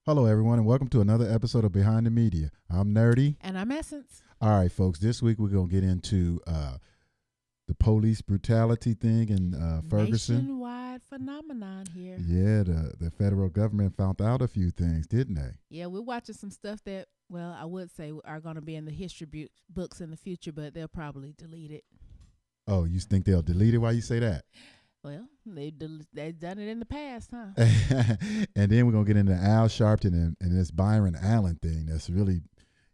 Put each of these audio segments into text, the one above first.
Hello, everyone, and welcome to another episode of Behind the Media. I'm Nerdy. And I'm Essence. All right, folks, this week we're going to get into the police brutality thing in Ferguson. Nationwide phenomenon here. Yeah, the federal government found out a few things, didn't they? Yeah, we're watching some stuff that, well, I would say are going to be in the history books in the future, but they'll probably delete it. Oh, you think they'll delete it? Why you say that? Well, they've done it in the past, huh? And then we're going to get into Al Sharpton and this Byron Allen thing. That's really,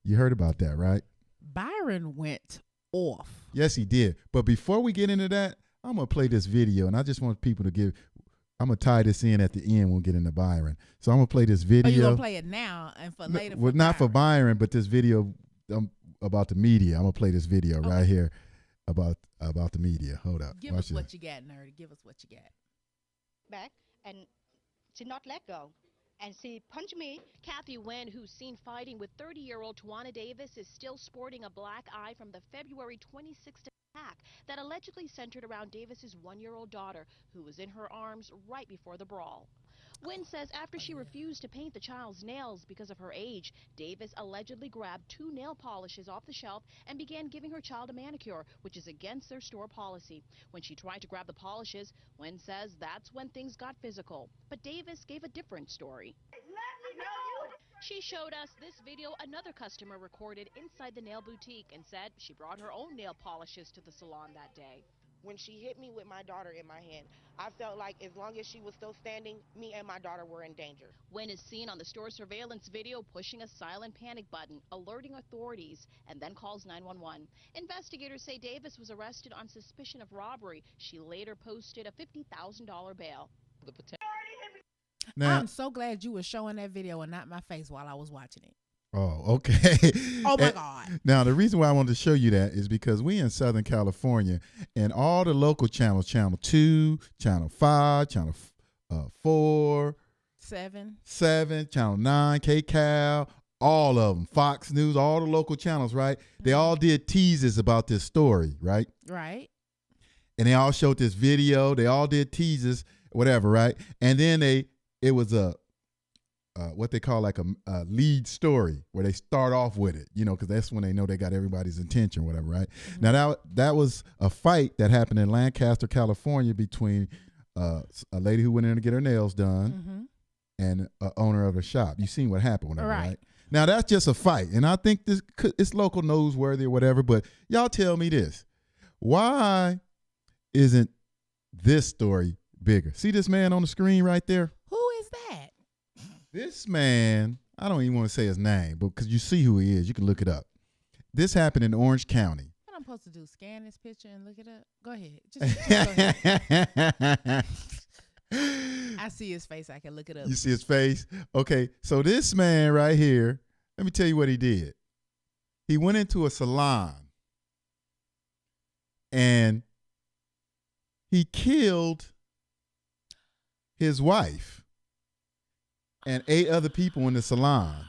you heard about that, right? Byron went off. Yes, he did. But before we get into that, I'm going to play this video, and I just want people to I'm going to tie this in at the end when we get into Byron. So I'm going to play this video. Oh, you're going to play it now and for later? Well, not for Byron, but this video about the media. I'm going to play this video right here about the media. Hold up. Give us what you got, Nerdy. Give us what you got. Back and to not let go. And she punched me. Kathy Wynn, who's seen fighting with 30-year-old Tawana Davis, is still sporting a black eye from the February 26th attack that allegedly centered around Davis's 1-year-old daughter, who was in her arms right before the brawl. Wynn says after she refused to paint the child's nails because of her age, Davis allegedly grabbed 2 nail polishes off the shelf and began giving her child a manicure, which is against their store policy. When she tried to grab the polishes, Wynn says that's when things got physical. But Davis gave a different story. She showed us this video another customer recorded inside the nail boutique and said she brought her own nail polishes to the salon that day. When she hit me with my daughter in my hand, I felt like as long as she was still standing, me and my daughter were in danger. Wynn is seen on the store surveillance video pushing a silent panic button, alerting authorities, and then calls 911. Investigators say Davis was arrested on suspicion of robbery. She later posted a $50,000 bail. Now, I'm so glad you were showing that video and not my face while I was watching it. Oh, okay. Oh, my God. Now, the reason why I wanted to show you that is because we in Southern California, and all the local channels, Channel 2, Channel 5, Channel 4, 7, Channel 9, KCAL, all of them, Fox News, all the local channels, right? They all did teases about this story, right? Right. And they all showed this video. They all did teases, whatever, right? And then it was a what they call like a lead story where they start off with it, because that's when they know they got everybody's attention or whatever, right? Mm-hmm. Now, that was a fight that happened in Lancaster, California between a lady who went in to get her nails done and an owner of a shop. You seen what happened, whatever, right? Now, that's just a fight, and I think it's local newsworthy or whatever, but y'all tell me this. Why isn't this story bigger? See this man on the screen right there? Who is that? This man, I don't even want to say his name, but because you see who he is, you can look it up. This happened in Orange County. What I'm supposed to do, scan this picture and look it up? Go ahead. Just go ahead. I see his face. I can look it up. You see his face? Okay, so this man right here, let me tell you what he did. He went into a salon and he killed his wife and 8 other people in the salon,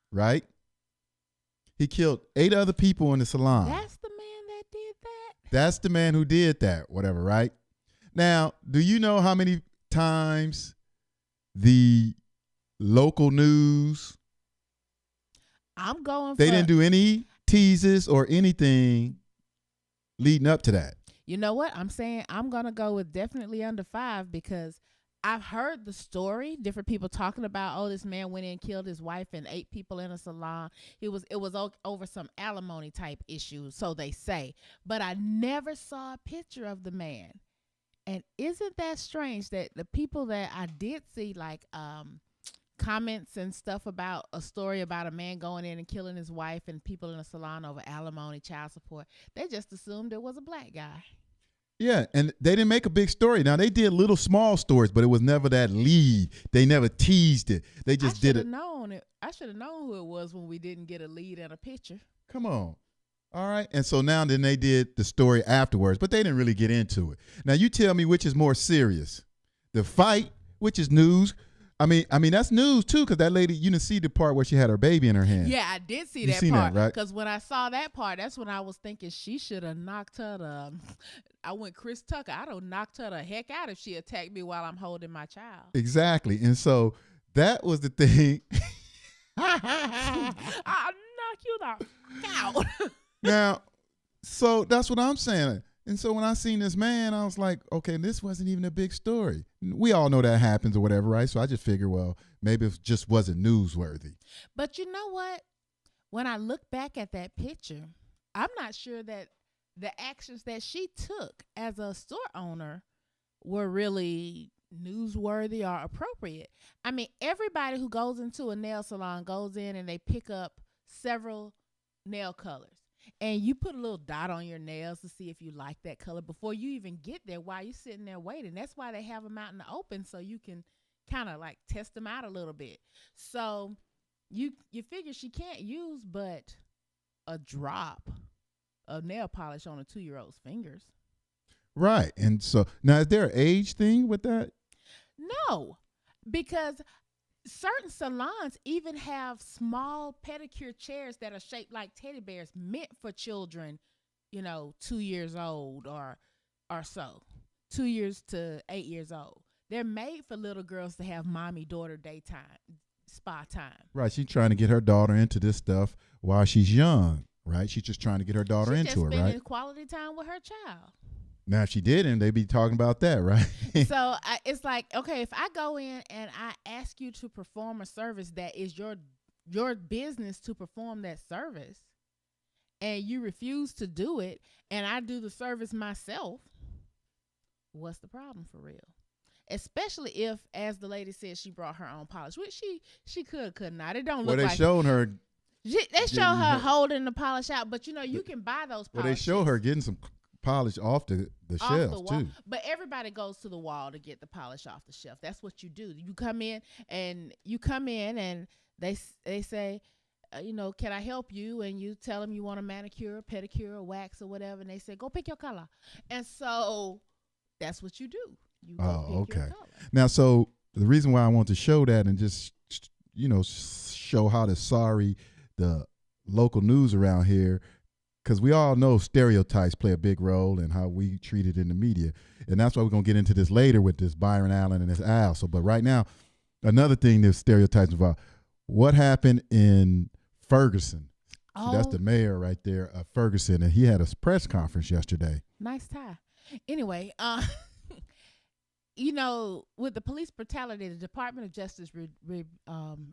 right? He killed 8 other people in the salon. That's the man that did that? That's the man who did that, whatever, right? Now, do you know how many times the local news, they didn't do any teases or anything leading up to that? You know what? I'm saying I'm going to go with definitely under 5 because I've heard the story, different people talking about, this man went in and killed his wife and 8 people in a salon. It was over some alimony type issue, so they say. But I never saw a picture of the man. And isn't that strange that the people that I did see, like comments and stuff about a story about a man going in and killing his wife and people in a salon over alimony, child support, they just assumed it was a black guy. Yeah, and they didn't make a big story. Now, they did little small stories, but it was never that lead. They never teased it. They just did it. I should have known who it was when we didn't get a lead and a picture. Come on. All right. And so now then they did the story afterwards, but they didn't really get into it. Now, you tell me which is more serious. The fight, which is news. I mean that's news too, because that lady, you didn't see the part where she had her baby in her hand. Yeah, I did see that part. Because when I saw that part, that's when I was thinking she should have knocked her I went Chris Tucker. I'd have knocked her the heck out if she attacked me while I'm holding my child. Exactly. And so That was the thing. I'll knock you out. Now, so that's what I'm saying. And so when I seen this man, I was like, okay, this wasn't even a big story. We all know that happens or whatever, right? So I just figured, well, maybe it just wasn't newsworthy. But you know what? When I look back at that picture, I'm not sure that the actions that she took as a store owner were really newsworthy or appropriate. I mean, everybody who goes into a nail salon goes in and they pick up several nail colors. And you put a little dot on your nails to see if you like that color before you even get there while you're sitting there waiting. That's why they have them out in the open so you can kind of like test them out a little bit. So you figure she can't use but a drop of nail polish on a 2-year-old's fingers. Right. And so now, is there an age thing with that? No, because certain salons even have small pedicure chairs that are shaped like teddy bears meant for children, 2 years old or so, 2 years to 8 years old. They're made for little girls to have mommy-daughter daytime, spa time. Right. She's trying to get her daughter into this stuff while she's young, right? She's just trying to get her daughter into it, right? She's just spending quality time with her child. Now, if she didn't, they'd be talking about that, right? So it's like, okay, if I go in and I ask you to perform a service that is your business to perform that service, and you refuse to do it, and I do the service myself, what's the problem for real? Especially if, as the lady said, she brought her own polish, which she could not. It don't look well, like showed her. They show her holding the polish out, but you can buy those polishes. Well, they show her getting some polish off the shelves too. But everybody goes to the wall to get the polish off the shelf. That's what you do. You come in and they say, can I help you? And you tell them you want a manicure, pedicure, or wax or whatever, and they say, go pick your color. And so that's what you do. You go pick your color. Now, so the reason why I want to show that and just show how sorry the local news around here, because we all know stereotypes play a big role in how we treat it in the media. And that's why we're going to get into this later with this Byron Allen and this Al. So, but right now, another thing that stereotypes about what happened in Ferguson. Oh. So that's the mayor right there of Ferguson. And he had a press conference yesterday. Nice tie. Anyway, with the police brutality, the Department of Justice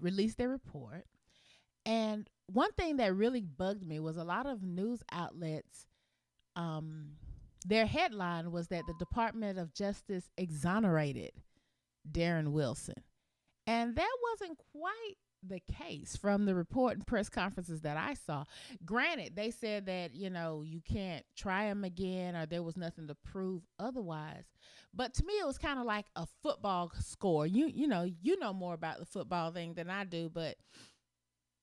released their report. And one thing that really bugged me was a lot of news outlets, their headline was that the Department of Justice exonerated Darren Wilson. And that wasn't quite the case from the report and press conferences that I saw. Granted, they said that, you can't try him again or there was nothing to prove otherwise. But to me, it was kind of like a football score. You know more about the football thing than I do, but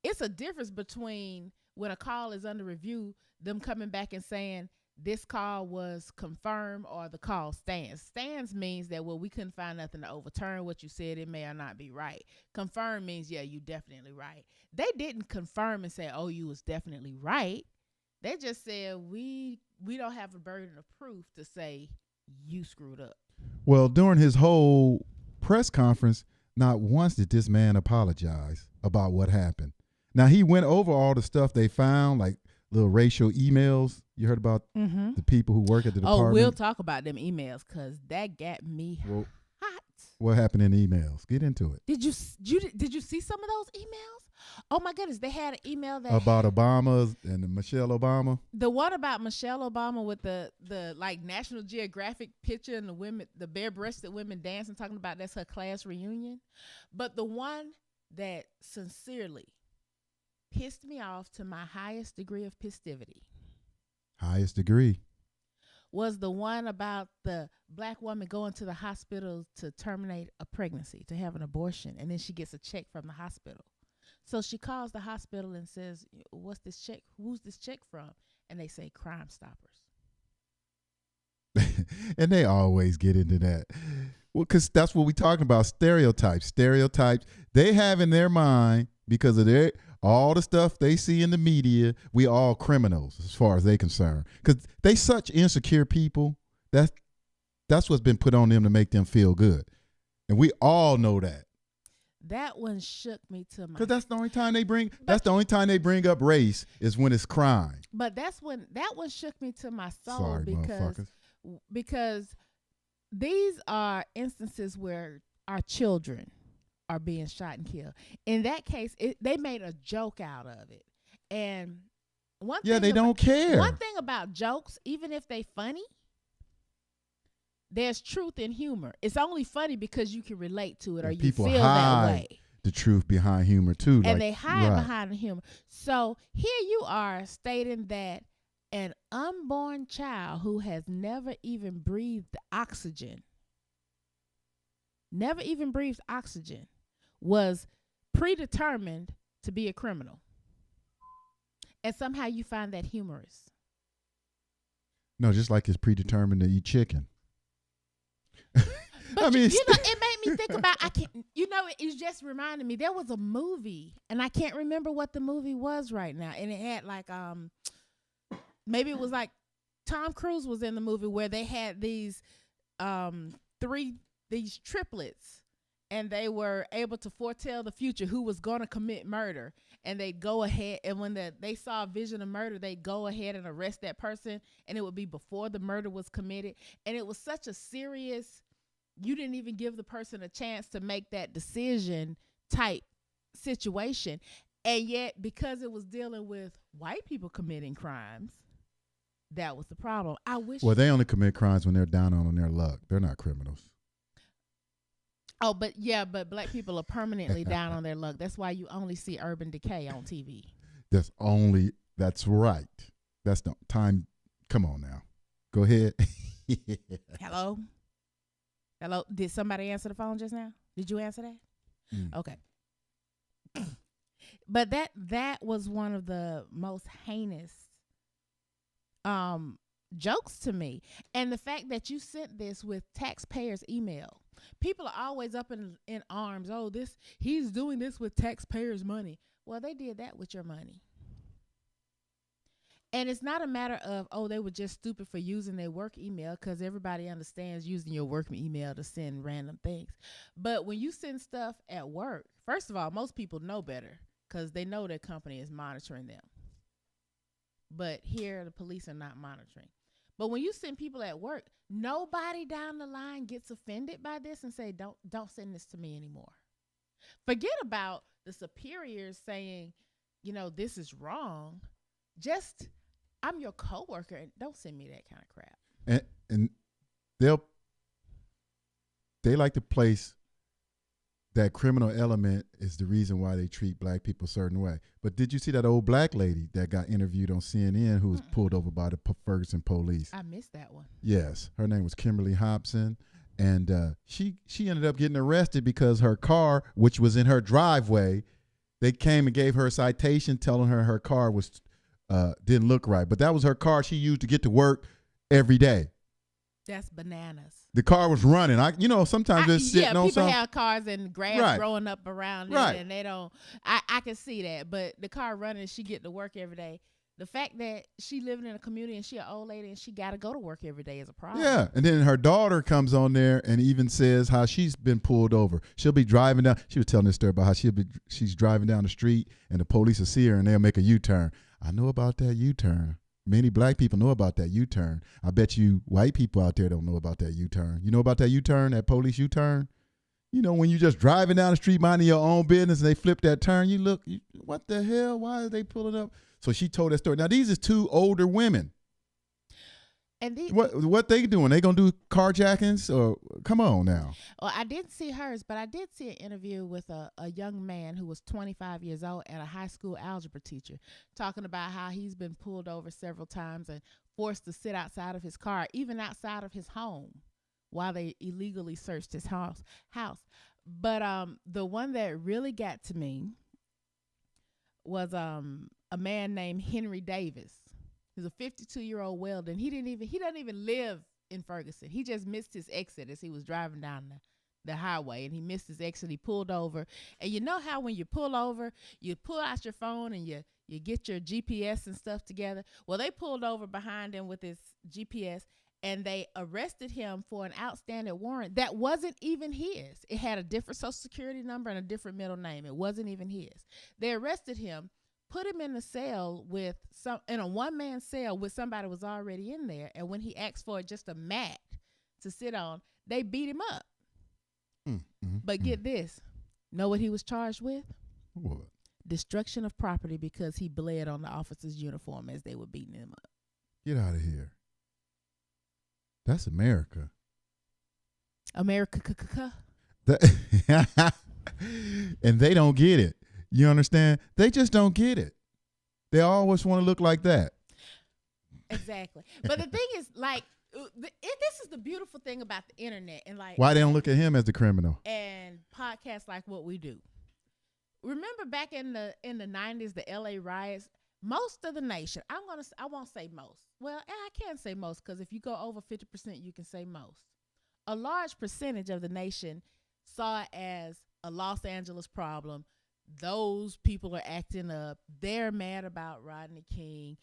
it's a difference between when a call is under review, them coming back and saying this call was confirmed or the call stands. Stands means that, we couldn't find nothing to overturn what you said. It may or not be right. Confirm means, yeah, you definitely right. They didn't confirm and say, oh, you was definitely right. They just said, we don't have a burden of proof to say you screwed up. Well, during his whole press conference, not once did this man apologize about what happened. Now, he went over all the stuff they found, like little racial emails. You heard about the people who work at the department? Oh, we'll talk about them emails because that got me hot. What happened in the emails? Get into it. Did you see some of those emails? Oh, my goodness. They had an email that about Obama and Michelle Obama. The one about Michelle Obama with the like National Geographic picture and the bare-breasted women dancing, talking about that's her class reunion. But the one that sincerely pissed me off to my highest degree of pistivity. Highest degree. Was the one about the black woman going to the hospital to terminate a pregnancy, to have an abortion, and then she gets a check from the hospital. So she calls the hospital and says, what's this check? Who's this check from? And they say Crime Stoppers. And they always get into that. Well, because that's what we're talking about, stereotypes. Stereotypes they have in their mind because of all the stuff they see in the media. We all criminals as far as they're concerned. Because they such insecure people. That's what's been put on them to make them feel good. And we all know that. That one shook me to my. Because that's the only time they bring. That's the only time they bring up race is when it's crime. But that one shook me to my soul. Sorry, motherfuckers. Because these are instances where our children are being shot and killed. In that case, they made a joke out of it. And they don't care. One thing about jokes, even if they funny, there's truth in humor. It's only funny because you can relate to it or you feel that way. The truth behind humor too. And they hide behind the humor. So here you are stating that an unborn child who has never even breathed oxygen, was predetermined to be a criminal. And somehow you find that humorous. No, just like it's predetermined to eat chicken. But it made me think about, it just reminded me, there was a movie, and I can't remember what the movie was right now. And it had like, maybe it was like Tom Cruise was in the movie where they had these these triplets, and they were able to foretell the future who was going to commit murder. And they'd go ahead, and when they saw a vision of murder, they'd go ahead and arrest that person, and it would be before the murder was committed. And it was such a serious, you didn't even give the person a chance to make that decision type situation. And yet, because it was dealing with white people committing crimes, that was the problem. Well, they only commit crimes when they're down on their luck. They're not criminals. Oh, but black people are permanently down on their luck. That's why you only see Urban Decay on TV. That's right. That's the time. Come on now. Go ahead. Hello? Did somebody answer the phone just now? Did you answer that? Okay. But that was one of the most heinous jokes to me. And the fact that you sent this with taxpayers' email. People are always up in arms. Oh, he's doing this with taxpayers' money. Well, they did that with your money. And it's not a matter of, they were just stupid for using their work email, because everybody understands using your work email to send random things. But when you send stuff at work, first of all, most people know better because they know their company is monitoring them. But here, the police are not monitoring. But when you send people at work, nobody down the line gets offended by this and say, don't send this to me anymore. Forget about the superiors saying, this is wrong. Just, I'm your coworker, and don't send me that kind of crap. And they like to place that criminal element is the reason why they treat black people a certain way. But did you see that old black lady that got interviewed on CNN who was pulled over by the Ferguson police? I missed that one. Yes. Her name was Kimberly Hobson. And she ended up getting arrested because her car, which was in her driveway, they came and gave her a citation telling her car was didn't look right. But that was her car she used to get to work every day. That's bananas. The car was running. Sometimes they're sitting on something. People have cars and grass growing up around it, and they don't. I can see that, but the car running, she get to work every day. The fact that she living in a community and she an old lady and she got to go to work every day is a problem. Yeah, and then her daughter comes on there and even says how she's been pulled over. She'll be driving down. She was telling this story about how she's driving down the street and the police will see her and they'll make a U-turn. I know about that U-turn. Many black people know about that U-turn. I bet you white people out there don't know about that U-turn. You know about that U-turn, that police U-turn? When you're just driving down the street minding your own business and they flip that turn, you look, what the hell? Why are they pulling up? So she told that story. Now, these is two older women. And what they doing? They gonna do carjackings? Or come on now. Well, I didn't see hers, but I did see an interview with a young man who was 25 years old and a high school algebra teacher, talking about how he's been pulled over several times and forced to sit outside of his car, even outside of his home, while they illegally searched his house. But the one that really got to me was a man named Henry Davis. He's a 52-year-old welder, and he doesn't even live in Ferguson. He just missed his exit as he was driving down the highway, and he missed his exit. He pulled over, and you know how when you pull over, you pull out your phone and you get your GPS and stuff together. Well, they pulled over behind him with his GPS, and they arrested him for an outstanding warrant that wasn't even his. It had a different social security number and a different middle name. It wasn't even his. They arrested him, put him in a cell in a one-man cell with somebody who was already in there. And when he asked for just a mat to sit on, they beat him up. But get this, know what he was charged with? What? Destruction of property because he bled on the officer's uniform as they were beating him up. Get out of here. That's America. America. And they don't get it. You understand? They just don't get it. They always want to look like that. Exactly. But the thing is, like, this is the beautiful thing about the internet and like why they don't look at him as the criminal and podcasts like what we do. Remember back in the 90s, the LA riots, most of the nation, I won't say most. Well, I can say most because if you go over 50%, you can say most. A large percentage of the nation saw it as a Los Angeles problem. Those people are acting up. They're mad about Rodney King.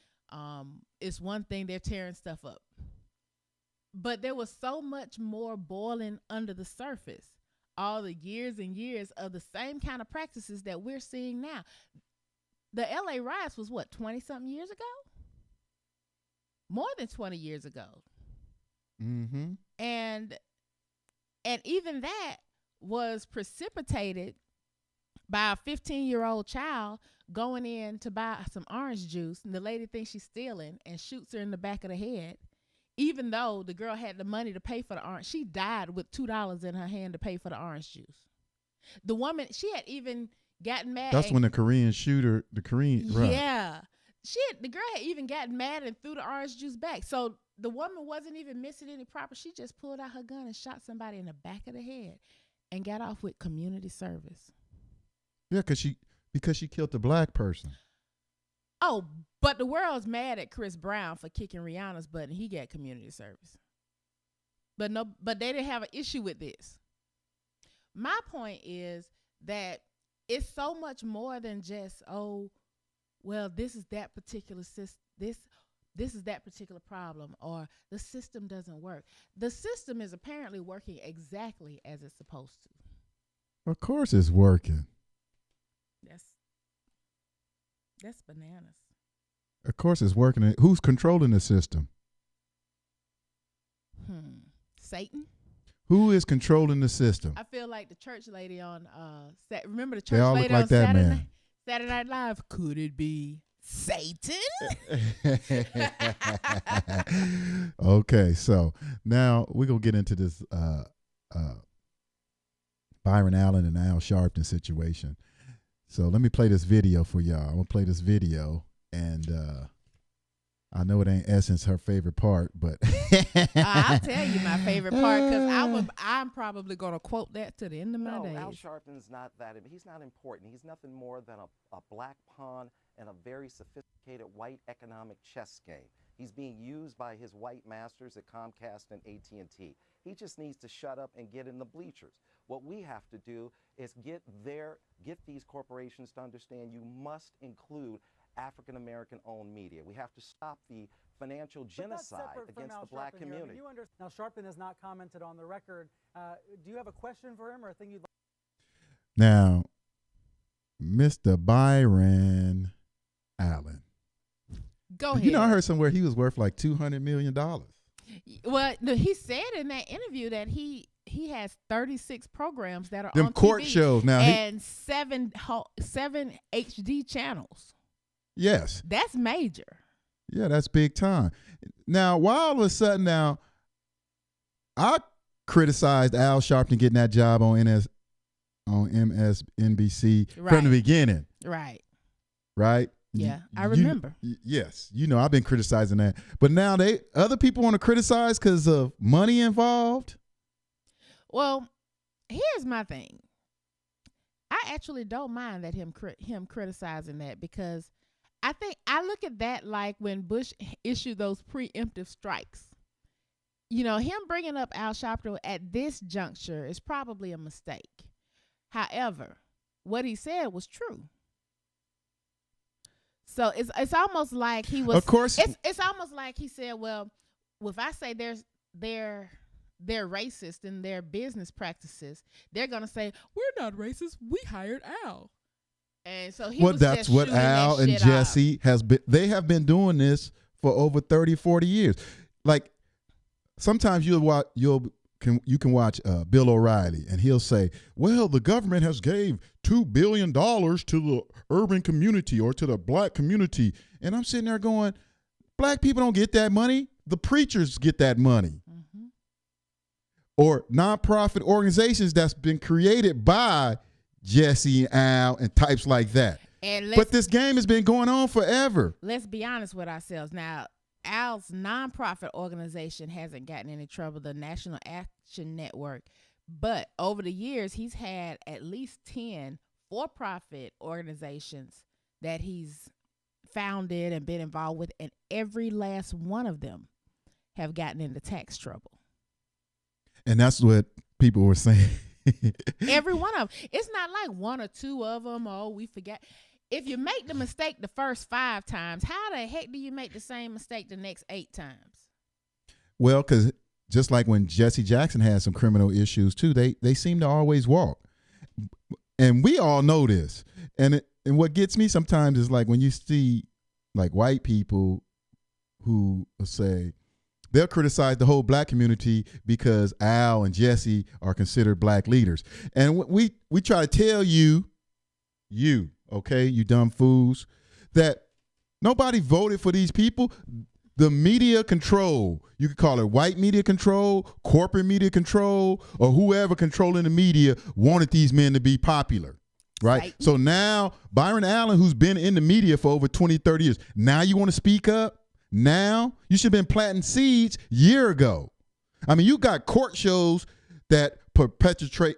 It's one thing, they're tearing stuff up. But there was so much more boiling under the surface. All the years and years of the same kind of practices that we're seeing now. The LA riots was what, 20-something years ago? More than 20 years ago. Mm-hmm. And even that was precipitated by a 15-year-old child going in to buy some orange juice, and the lady thinks she's stealing and shoots her in the back of the head. Even though the girl had the money to pay for the orange, she died with $2 in her hand to pay for the orange juice. The woman, she had even gotten mad. That's when the Korean shooter, right. Yeah. The girl had even gotten mad and threw the orange juice back. So the woman wasn't even missing any property. She just pulled out her gun and shot somebody in the back of the head and got off with community service. Yeah, because she killed a black person. Oh, but the world's mad at Chris Brown for kicking Rihanna's butt, and he got community service. But they didn't have an issue with this. My point is that it's so much more than just, oh, well, this is that particular system. This is that particular problem, or the system doesn't work. The system is apparently working exactly as it's supposed to. Of course, it's working. That's bananas. Of course it's working. Who's controlling the system? Satan? Who is controlling the system? I feel like the church lady on remember the church they all lady look like on that Saturday Night Live? Could it be Satan? Okay, so now we're gonna get into this Byron Allen and Al Sharpton situation. So let me play this video for y'all. I'm gonna play this video, and I know it ain't Essence her favorite part, but I'll tell you my favorite part because I'm probably gonna quote that to the end of my days. Al Sharpton's not that. He's not important. He's nothing more than a black pawn in a very sophisticated white economic chess game. He's being used by his white masters at Comcast and AT&T. He just needs to shut up and get in the bleachers. What we have to do is get these corporations to understand you must include African-American owned media. We have to stop the financial genocide against the black community. Now, Sharpton has not commented on the record. Do you have a question for him or a thing you'd like? Now, Mr. Byron Allen. Go ahead. You know, I heard somewhere he was worth like $200 million. Well, he said in that interview that he has 36 programs that are them on court TV shows now, and seven HD channels. Yes, that's major. Yeah, that's big time. Now, why all of a sudden now, I criticized Al Sharpton getting that job on MSNBC from the beginning. Right. Right. Yeah, I remember. Yes, I've been criticizing that, but now other people want to criticize because of money involved. Well, here's my thing. I actually don't mind that him criticizing that, because I think I look at that like when Bush issued those preemptive strikes. Him bringing up Al Sharpton at this juncture is probably a mistake. However, what he said was true. So it's almost like he was. Of course, it's almost like he said, "Well, if I say they're racist in their business practices, they're gonna say we're not racist. We hired Al, and so he was that's just what shooting Al that and shit Jesse has been. They have been doing this for over 30, 40 years. Like sometimes you can watch Bill O'Reilly, and he'll say, "Well, the government has gave $2 billion to the urban community or to the black community," and I'm sitting there going, "Black people don't get that money. The preachers get that money." Mm-hmm. Or nonprofit organizations that's been created by Jesse and Al and types like that. But this game has been going on forever. Let's be honest with ourselves. Now, Al's nonprofit organization hasn't gotten any trouble, the National Action Network. But over the years, he's had at least 10 for-profit organizations that he's founded and been involved with, and every last one of them have gotten into tax trouble. And that's what people were saying. Every one of them. It's not like one or two of them. Oh, we forgot. If you make the mistake the first 5 times, how the heck do you make the same mistake the next 8 times? Well, because just like when Jesse Jackson had some criminal issues too, they seem to always walk. And we all know this. And what gets me sometimes is like when you see like white people who say, they'll criticize the whole black community because Al and Jesse are considered black leaders. And we try to tell you, okay, you dumb fools, that nobody voted for these people. The media control, you could call it white media control, corporate media control, or whoever controlling the media wanted these men to be popular, right? So now Byron Allen, who's been in the media for over 20, 30 years, now you want to speak up? Now you should have been planting seeds year ago. I mean, you got court shows that perpetuate.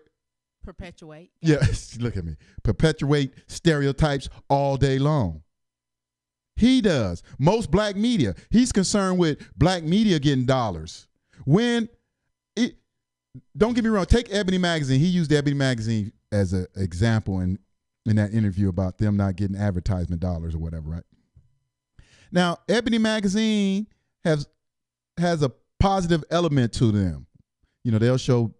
Yes. Look at me. Perpetuate stereotypes all day long. He does. Most black media. He's concerned with black media getting dollars. Don't get me wrong. Take Ebony Magazine. He used Ebony Magazine as an example in that interview about them not getting advertisement dollars or whatever, right? Now, Ebony Magazine has a positive element to them. You know, they'll show,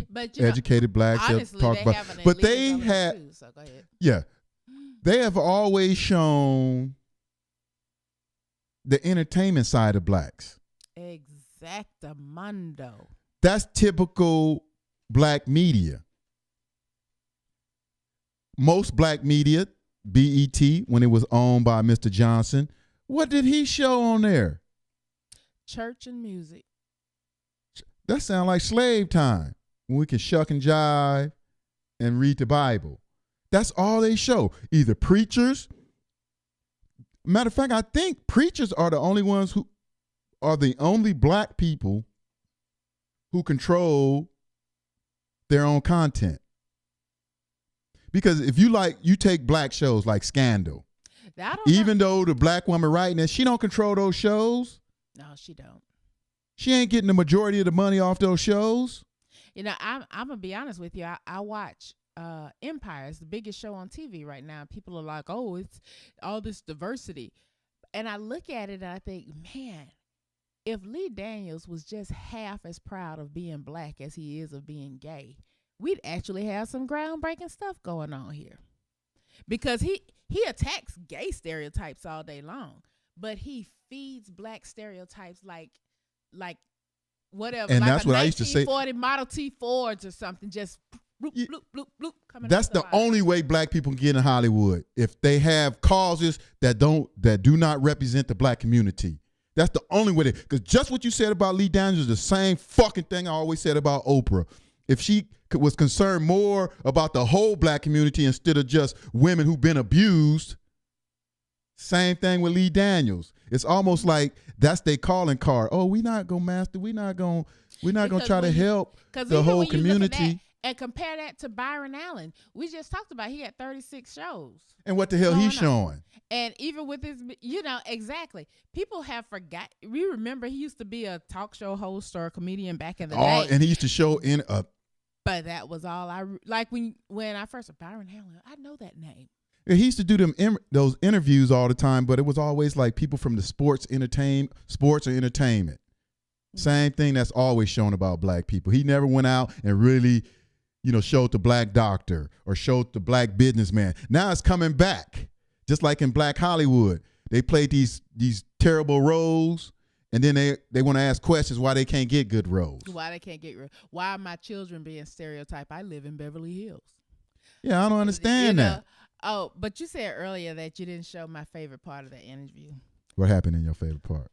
but educated blacks. Honestly, they'll talk about, but they had, too, so go ahead. Yeah, they have always shown the entertainment side of blacks. Exactamundo. That's typical black media. Most black media, BET, when it was owned by Mr. Johnson, what did he show on there? Church and music. That sounds like slave time, when we can shuck and jive and read the Bible. That's all they show. Either preachers. Matter of fact, I think preachers are the only ones who are the only black people who control their own content. Because if you take black shows like Scandal, even though the black woman writing it, she don't control those shows. No, she don't. She ain't getting the majority of the money off those shows. You know, I'm gonna be honest with you. I watch Empire. It's the biggest show on TV right now. People are like, oh, it's all this diversity. And I look at it and I think, man, if Lee Daniels was just half as proud of being black as he is of being gay, we'd actually have some groundbreaking stuff going on here. Because he attacks gay stereotypes all day long, but he feeds black stereotypes like whatever. And like that's what I used to say. 1940 Model T Fords or something, just bloop, bloop, bloop, bloop, coming That's the only way black people can get in Hollywood, if they have causes that do not represent the black community. That's the only way. Because just what you said about Lee Daniels is the same fucking thing I always said about Oprah. If she was concerned more about the whole black community instead of just women who've been abused, same thing with Lee Daniels. It's almost like that's their calling card. Oh, we're not gonna try to help the whole community. And compare that to Byron Allen. We just talked about he had 36 shows. And what the hell he's showing? And even with his, exactly. People have forgot. We remember he used to be a talk show host or a comedian back in the day. And he used to show in a. But that was all like when I first heard Byron Allen. I know that name. He used to do those interviews all the time, but it was always like people from the sports or entertainment. Same thing that's always shown about black people. He never went out and really, showed the black doctor or showed the black businessman. Now it's coming back, just like in Black Hollywood. They played these terrible roles, and then they want to ask questions why they can't get good roles. Why are my children being stereotyped? I live in Beverly Hills. Yeah, I don't understand that. Oh, but you said earlier that you didn't show my favorite part of the interview. What happened in your favorite part?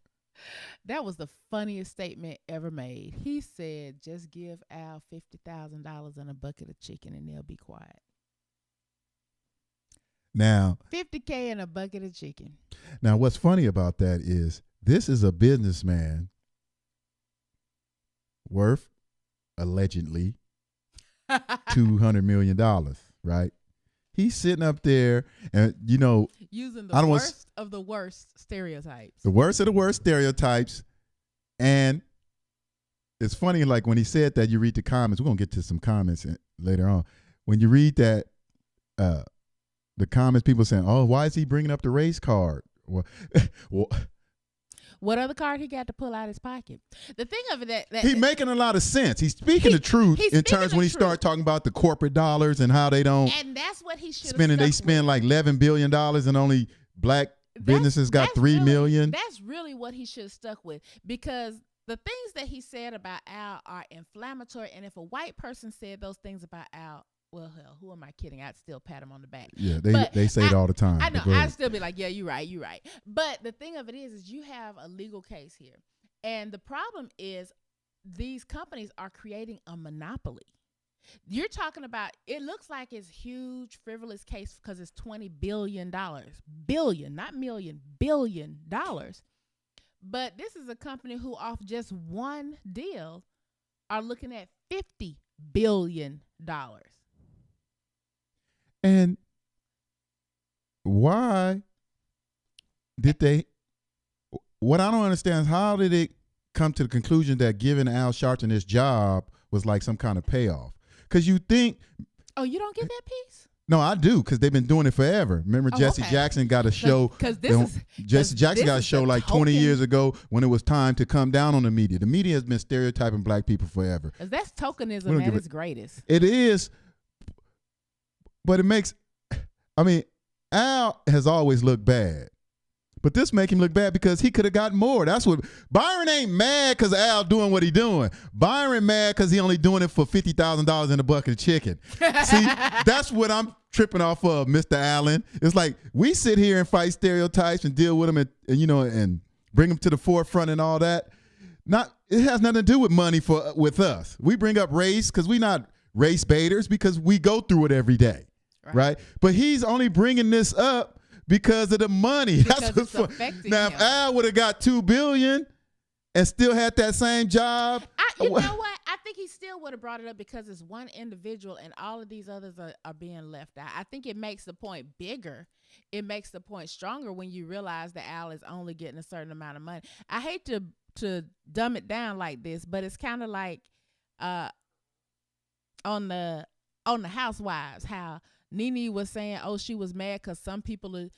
That was the funniest statement ever made. He said, just give Al $50,000 and a bucket of chicken and they'll be quiet. Now, $50K and a bucket of chicken. Now, what's funny about that is this is a businessman worth, allegedly, $200 million, right? He's sitting up there and, using the worst of the worst stereotypes. The worst of the worst stereotypes. And it's funny, like when he said that, you read the comments. We're going to get to some comments later on. When you read that, the comments, people saying, oh, why is he bringing up the race card? Well, what other card he got to pull out his pocket? The thing of it that he's making a lot of sense. He's speaking the truth in terms when he started talking about the corporate dollars and how they don't. And that's what he should spend. They spend like $11 billion and only black businesses got $3 million. That's really what he should have stuck with, because the things that he said about Al are inflammatory. And if a white person said those things about Al, well, hell, who am I kidding? I'd still pat him on the back. Yeah, they say it all the time. I know. I'd still be like, yeah, you're right. But the thing of it is you have a legal case here. And the problem is these companies are creating a monopoly. You're talking about, it looks like it's huge, frivolous case because it's $20 billion. Billion, not million, $1 billion. But this is a company who, off just one deal, are looking at $50 billion. And why did they? What I don't understand is how did it come to the conclusion that giving Al Sharpton this job was like some kind of payoff? Because you think. Oh, you don't get that piece? No, I do, because they've been doing it forever. Remember, Jesse Jackson got a show. Jesse Jackson got a show like 20 years ago when it was time to come down on the media. The media has been stereotyping black people forever. That's tokenism at its greatest. It is. But it makes, Al has always looked bad. But this make him look bad because he could have gotten more. That's what, Byron ain't mad because Al doing what he doing. Byron mad because he only doing it for $50,000 in a bucket of chicken. See, that's what I'm tripping off of, Mr. Allen. It's like we sit here and fight stereotypes and deal with them and bring them to the forefront and all that. It has nothing to do with money with us. We bring up race because we not race baiters because we go through it every day. Right? But he's only bringing this up because of the money. That's what's affecting now, him. If Al would have got $2 billion and still had that same job, you know what? I think he still would have brought it up because it's one individual and all of these others are being left out. I think it makes the point bigger. It makes the point stronger when you realize that Al is only getting a certain amount of money. I hate to dumb it down like this, but it's kind of like on the Housewives, how Nene was saying, oh, she was mad because some people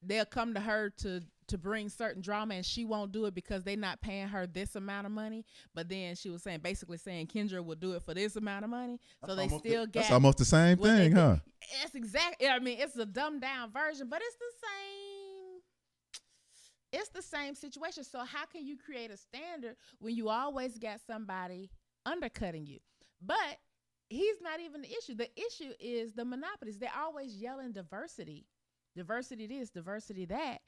they'll come to her to bring certain drama and she won't do it because they're not paying her this amount of money. But then she was basically saying Kendra will do it for this amount of money. So they still get. That's almost the same thing, huh? It's exactly. It's a dumbed down version, but it's the same situation. So how can you create a standard when you always got somebody undercutting you? But he's not even the issue. The issue is the monopolies. They're always yelling diversity. Diversity this, diversity that.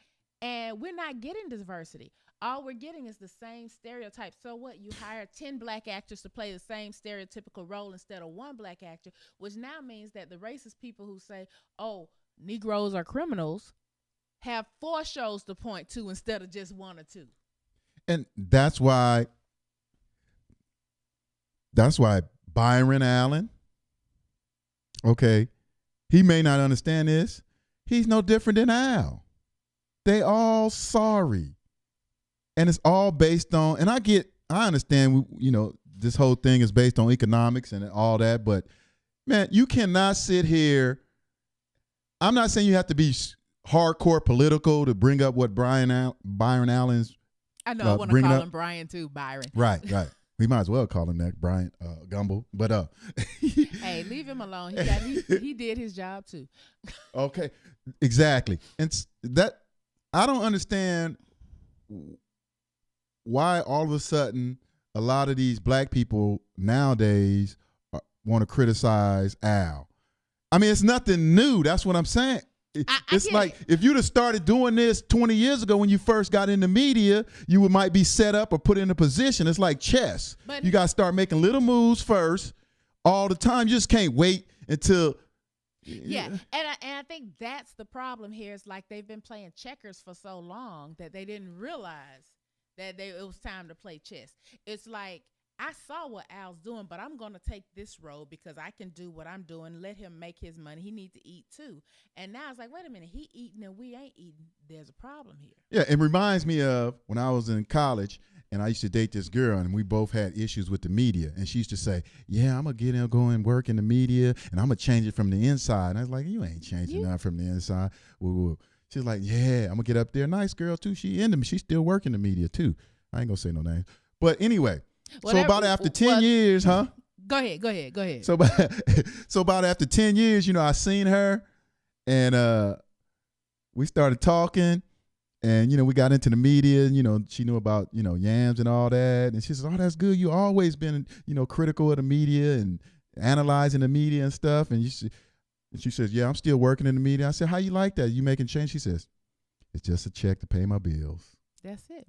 And we're not getting diversity. All we're getting is the same stereotype. So what? You hire 10 black actors to play the same stereotypical role instead of one black actor, which now means that the racist people who say, oh, Negroes are criminals, have 4 shows to point to instead of just 1 or 2. And that's why Byron Allen, okay, he may not understand this. He's no different than Al. They all sorry. And it's all based on, and I understand, this whole thing is based on economics and all that, but man, you cannot sit here I'm not saying you have to be hardcore political to bring up what Byron Allen's. I know I want to call him Brian too, Byron. Right. We might as well call him that, Brian Gumble. But hey, leave him alone. He did his job too. Okay, exactly. And that I don't understand why all of a sudden a lot of these black people nowadays want to criticize Al. I mean, it's nothing new. That's what I'm saying. It's like if you'd have started doing this 20 years ago when you first got in the media, you might be set up or put in a position. It's like chess. But you got to start making little moves first all the time. You just can't wait until. Yeah, and I think that's the problem here. It's like they've been playing checkers for so long that they didn't realize that it was time to play chess. It's like, I saw what Al's doing, but I'm going to take this road because I can do what I'm doing. Let him make his money. He needs to eat too. And now it's like, wait a minute, he eating and we ain't eating. There's a problem here. Yeah, it reminds me of when I was in college and I used to date this girl and we both had issues with the media. And she used to say, yeah, I'm going to get in, go and work in the media and I'm going to change it from the inside. And I was like, you ain't changing nothing from the inside. Woo. She's like, yeah, I'm going to get up there. Nice girl too. She's still working the media too. I ain't going to say no names. But anyway. So about after 10 years, huh? Go ahead. So about after 10 years, I seen her and we started talking and, we got into the media and, she knew about, YAAAMS and all that. And she says, oh, that's good. You always been, critical of the media and analyzing the media and stuff. And she says, yeah, I'm still working in the media. I said, how you like that? You making change? She says, it's just a check to pay my bills. That's it.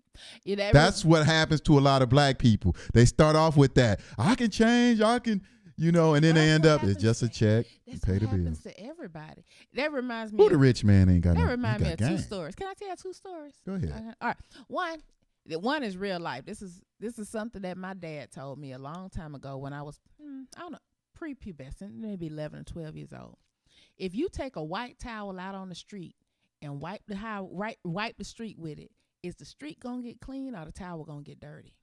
That's what happens to a lot of black people. They start off with that. I can change. I can, and then they end up, it's just a check and pay the bills. That happens to everybody. That reminds me. Who the rich man ain't got no. That reminds me of two stories. Can I tell 2 stories? Go ahead. All right. One is real life. This is something that my dad told me a long time ago when I was, I don't know, prepubescent, maybe 11 or 12 years old. If you take a white towel out on the street and wipe the street with it, is the street going to get clean or the towel going to get dirty?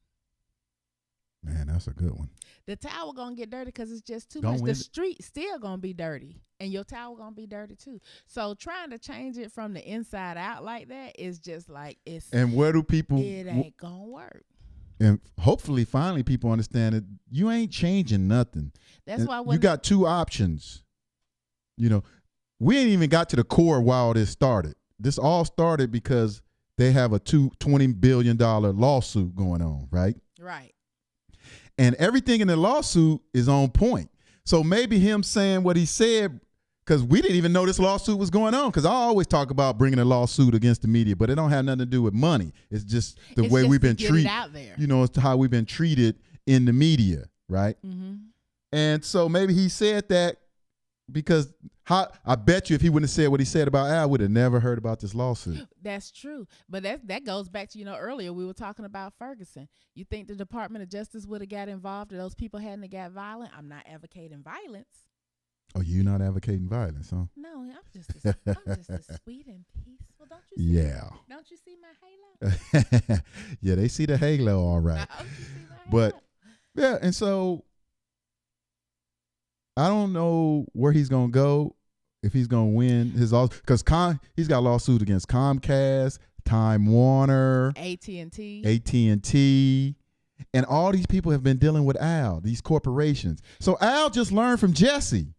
Man, that's a good one. The towel going to get dirty because it's just too much. The street still going to be dirty and your towel going to be dirty too. So trying to change it from the inside out like that is just like And where do people... It ain't going to work. And hopefully, finally, people understand that you ain't changing nothing. That's why when you got 2 options. We ain't even got to the core why all this started. This all started because they have a $20 billion lawsuit going on, right? Right. And everything in the lawsuit is on point. So maybe him saying what he said, because we didn't even know this lawsuit was going on, because I always talk about bringing a lawsuit against the media, but it don't have nothing to do with money. It's just the way we've been treated. It's how we've been treated in the media, right? Mm-hmm. And so maybe he said that because I bet you if he wouldn't have said what he said about Al, I would have never heard about this lawsuit. That's true. But that goes back to, earlier we were talking about Ferguson. You think the Department of Justice would have got involved or those people hadn't got violent? I'm not advocating violence. Oh, you're not advocating violence, huh? No, I'm just as sweet and peaceful. Don't you see? Yeah. Don't you see my halo? Yeah, they see the halo all right. But, yeah, and so I don't know where he's going to go, if he's going to win his lawsuit, because he's got lawsuits against Comcast, Time Warner, AT&T, and all these people have been dealing with Al, these corporations. So Al just learned from Jesse.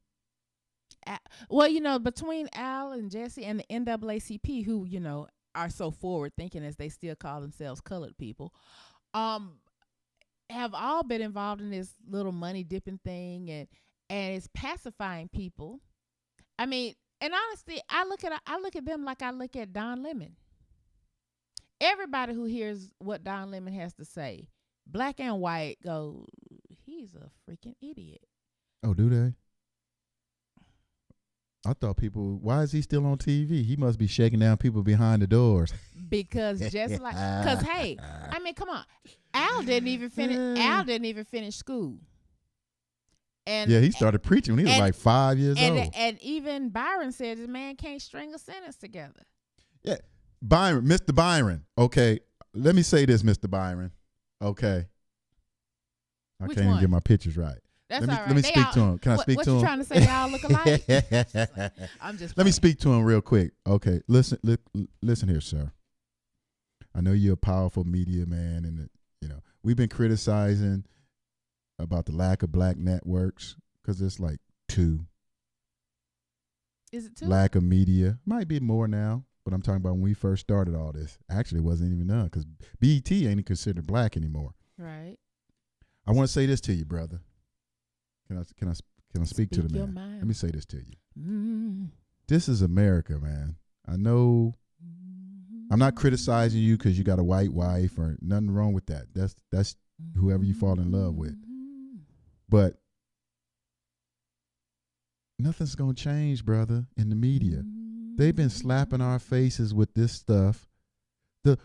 Well, between Al and Jesse and the NAACP, who, are so forward thinking as they still call themselves colored people, have all been involved in this little money dipping thing and it's pacifying people. I mean, and honestly, I look at them like I look at Don Lemon. Everybody who hears what Don Lemon has to say, black and white, go, he's a freaking idiot. Oh, do they? I thought why is he still on TV? He must be shaking down people behind the doors. Because hey, I mean, come on. Al didn't even finish school. And yeah, he started preaching when he was like 5 years old. And even Byron said this man can't string a sentence together. Yeah. Mr. Byron. Okay. Let me say this, Mr. Byron. Okay. I can't even get my pictures right. That's all right. Let me They speak all- to him. Can I speak what to you him? trying to say? They all look alike? I'm just. Let me playing. speak to him real quick. Okay, listen here, sir. I know you're a powerful media man, and we've been criticizing about the lack of black networks because it's like 2. Is it 2? Lack of media. Might be more now, but I'm talking about when we first started all this. Actually, it wasn't even none because BET ain't considered black anymore. Right. I want to say this to you, brother. Can I speak to the your man? mind. Let me say this to you. Mm. This is America, man. I know I'm not criticizing you because you got a white wife or nothing wrong with that. That's whoever you fall in love with. But nothing's going to change, brother, in the media. They've been slapping our faces with this stuff.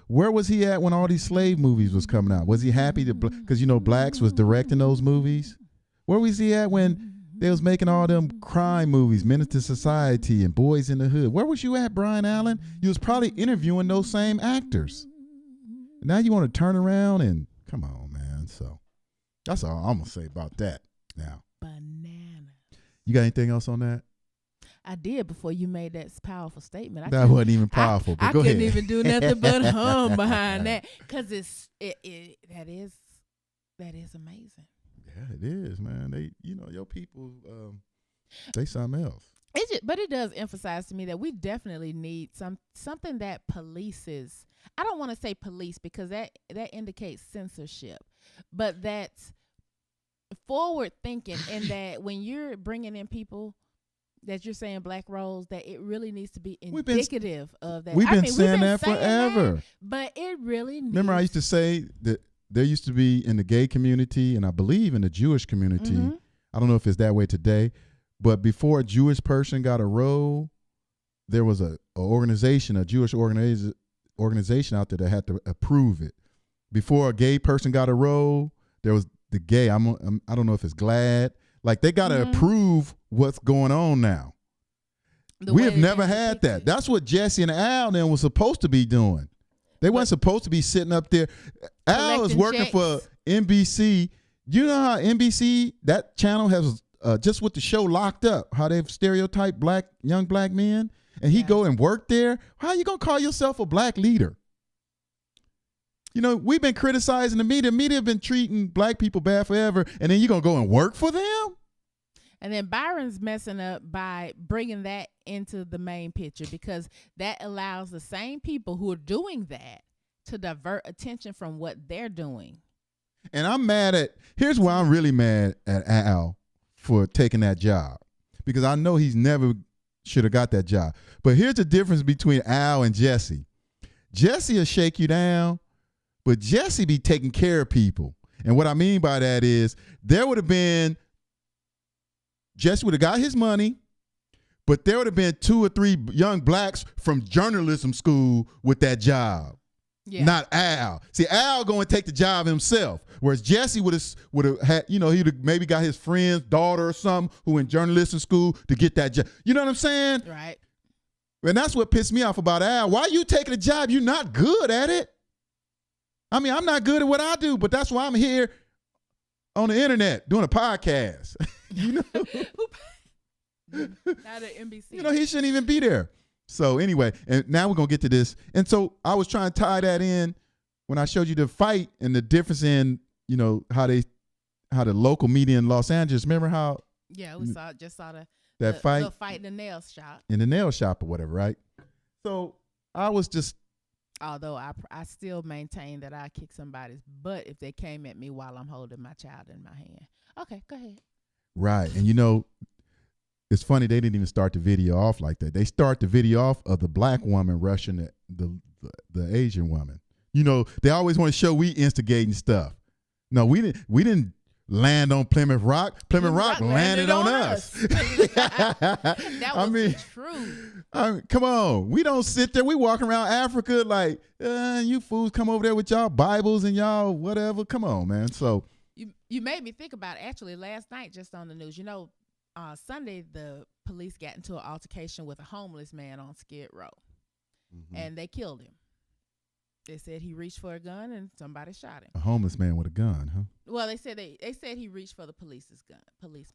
Where was he at when all these slave movies was coming out? Was he happy to because blacks was directing those movies? Where was he at when they was making all them crime movies, Menace to Society and Boys in the Hood? Where was you at, Brian Allen? You was probably interviewing those same actors. Now you want to turn around and come on, man. So that's all I'm gonna say about that. Now, Banana. you got anything else on that? I did before you made that powerful statement. That wasn't even powerful. But I go couldn't ahead. even do nothing but hum behind that because that is amazing. Yeah, it is, man. They, your people, they something else. But it does emphasize to me that we definitely need something that polices. I don't want to say police because that indicates censorship, but that's forward thinking. And that when you're bringing in people that you're saying black roles, that it really needs to be indicative of that. We've been saying that forever. But it really needs. Remember, I used to say that there used to be in the gay community, and I believe in the Jewish community. Mm-hmm. I don't know if it's that way today, but before a Jewish person got a role, there was a Jewish organization out there that had to approve it. Before a gay person got a role, there was the gay. I don't know if it's GLAAD. Like they got to approve what's going on now. We have never had that. That's what Jesse and Al then was supposed to be doing. They weren't supposed to be sitting up there. Al is working for NBC. You know how NBC, that channel has just with the show Locked Up, how they've stereotyped young black men, and he go and work there. How you gonna call yourself a black leader? We've been criticizing the media. Media have been treating black people bad forever, and then you're going to go and work for them? And then Byron's messing up by bringing that into the main picture because that allows the same people who are doing that to divert attention from what they're doing. And here's why I'm really mad at Al for taking that job, because I know he's never should have got that job. But here's the difference between Al and Jesse. Jesse will shake you down, but Jesse be taking care of people. And what I mean by that is Jesse would have got his money, but there would have been 2 or 3 young blacks from journalism school with that job. Yeah. Not Al. See, Al going to take the job himself, whereas Jesse would have had, he'd have maybe got his friend's daughter or something who in journalism school to get that job. You know what I'm saying? Right. And that's what pissed me off about Al. Why are you taking a job? You're not good at it. I mean, I'm not good at what I do, but that's why I'm here on the internet doing a podcast. Not at NBC. He shouldn't even be there. So anyway, and now we're going to get to this. And so I was trying to tie that in when I showed you the fight and the difference in, how the local media in Los Angeles. Remember how? Yeah, we saw the fight in the nail shop. In the nail shop or whatever, right? So I was just. Although I still maintain that I kick somebody's butt if they came at me while I'm holding my child in my hand. Okay, go ahead. Right. And it's funny, they didn't even start the video off like that. They start the video off of the black woman rushing the Asian woman. They always want to show we instigating stuff. No, we didn't land on Plymouth Rock. Plymouth Rock landed on us. That was true. Come on. We don't sit there. We walk around Africa like, you fools come over there with y'all Bibles and y'all whatever. Come on, man. So you made me think about actually last night just on the news. Sunday the police got into an altercation with a homeless man on Skid Row, and they killed him. They said he reached for a gun and somebody shot him. A homeless man with a gun, huh? Well, they said he reached for the policeman's gun.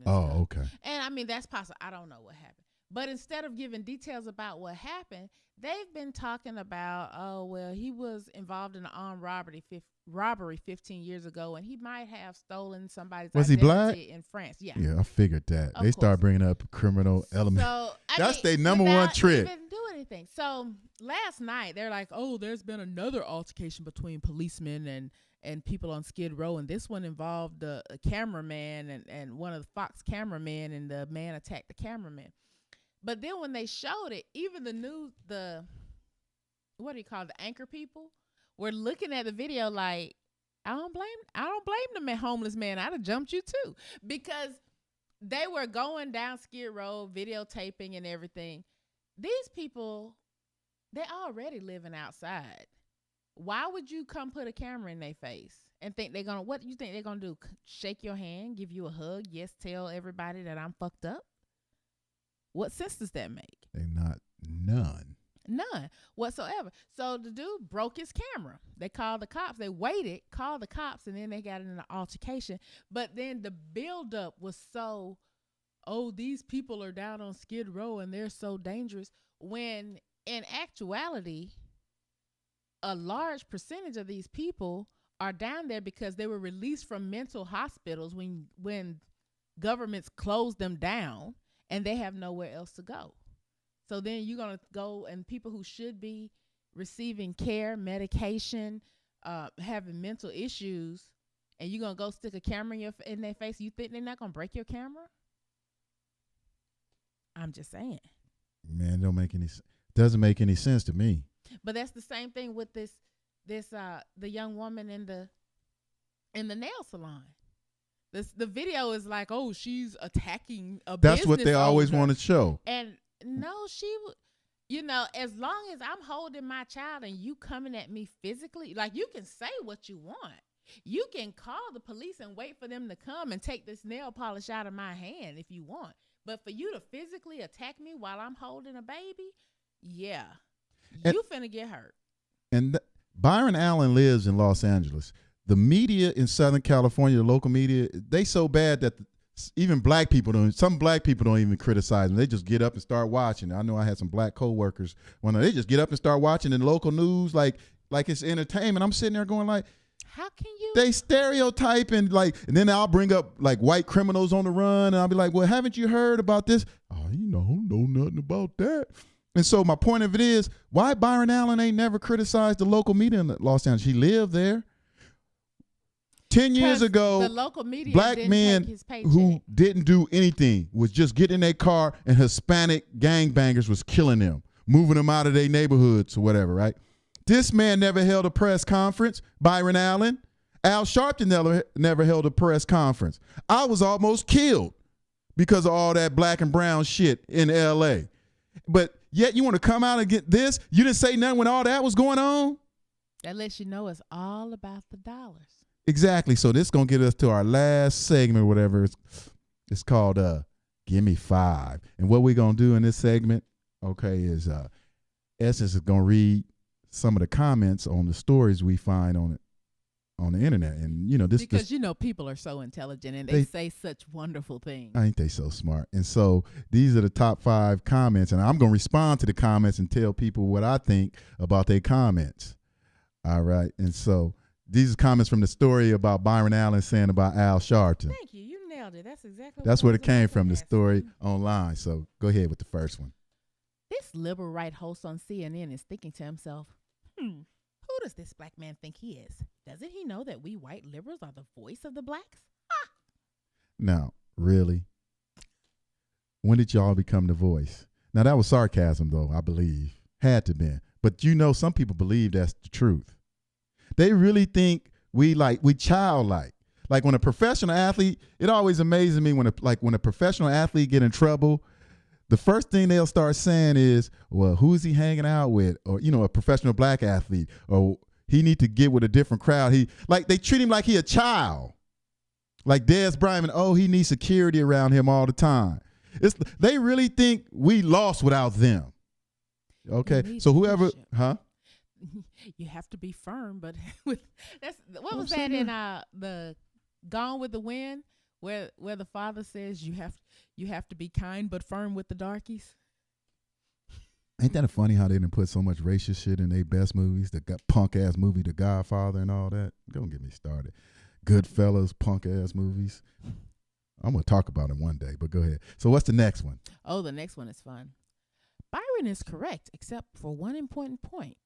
Oh, okay. And I mean, that's possible. I don't know what happened. But instead of giving details about what happened, they've been talking about, oh, well, he was involved in an armed robbery 15 years ago, and he might have stolen somebody's Was he black? in France. Yeah. Yeah, I figured that. Of They start course. bringing up criminal element. So, That's their number one trick. Even do anything. So last night, they're like, oh, there's been another altercation between policemen and people on Skid Row, and this one involved a cameraman and one of the Fox cameramen, and the man attacked the cameraman. But then when they showed it, even the what do you call it, the anchor people were looking at the video like, I don't blame the homeless man. I'd have jumped you too, because they were going down Skid Row, videotaping and everything. These people, they're already living outside. Why would you come put a camera in their face and think what you think they're gonna do? Shake your hand, give you a hug, yes, tell everybody that I'm fucked up? What sense does that make? They're not None whatsoever. So the dude broke his camera. They called the cops. They waited, called the cops, and then they got in an altercation. But then the buildup was so, oh, these people are down on Skid Row and they're so dangerous. When in actuality, a large percentage of these people are down there because they were released from mental hospitals when governments closed them down, and they have nowhere else to go. So then you're going to go, and people who should be receiving care, medication, having mental issues, and you're going to go stick a camera in their face. You think they're not going to break your camera? I'm just saying. Man, doesn't make any sense to me. But that's the same thing with the young woman in the nail salon. The video is like, oh, she's attacking a business That's what they always owner. want to show. And no, as long as I'm holding my child and you coming at me physically, like, you can say what you want. You can call the police and wait for them to come and take this nail polish out of my hand if you want. But for you to physically attack me while I'm holding a baby, yeah, you finna get hurt. And Byron Allen lives in Los Angeles. The media in Southern California, the local media, they so bad that even some black people don't even criticize them. They just get up and start watching. I know I had some black coworkers when they just get up and start watching in local news like it's entertainment. I'm sitting there going like, how can you? They stereotype and then I'll bring up like white criminals on the run, and I'll be like, well, haven't you heard about this? Oh, know nothing about that. And so my point of it is, why Byron Allen ain't never criticized the local media in Los Angeles? He lived there. 10 years ago, the local media black men who didn't do anything was just getting in their car, and Hispanic gangbangers was killing them, moving them out of their neighborhoods or whatever, right? This man never held a press conference, Byron Allen. Al Sharpton never held a press conference. I was almost killed because of all that black and brown shit in L.A. But yet you want to come out and get this? You didn't say nothing when all that was going on? That lets you know it's all about the dollars. Exactly. So this is going to get us to our last segment, whatever. It's called Give Me Five. And what we're going to do in this segment, okay, is Essence is going to read some of the comments on the stories we find on the internet. And, because people are so intelligent and they say such wonderful things. Ain't they so smart? And so these are the top 5 comments, and I'm going to respond to the comments and tell people what I think about their comments. All right. And so these are comments from the story about Byron Allen saying about Al Sharpton. Thank you. You nailed it. That's exactly That's where it came from, the story online. So go ahead with the first one. This liberal right host on CNN is thinking to himself, who does this black man think he is? Doesn't he know that we white liberals are the voice of the blacks? Ah! Now, really? When did y'all become the voice? Now, that was sarcasm, though, I believe. Had to be. But some people believe that's the truth. They really think we childlike. Like when a professional athlete, it always amazes me when a professional athlete get in trouble, the first thing they'll start saying is, well, who is he hanging out with? Or, a professional black athlete, or he need to get with a different crowd. They treat him like he a child. Like Dez Bryant, he needs security around him all the time. They really think we lost without them. Okay. So whoever, you have to be firm, but with what I'm was that saying in the Gone with the Wind, where the father says you have to be kind but firm with the darkies. Ain't that funny how they didn't put so much racist shit in their best movies? The punk ass movie, The Godfather, and all that. Don't get me started. Goodfellas, punk ass movies. I'm gonna talk about it one day, but go ahead. So what's the next one? Oh, the next one is fun. Byron is correct, except for one important point.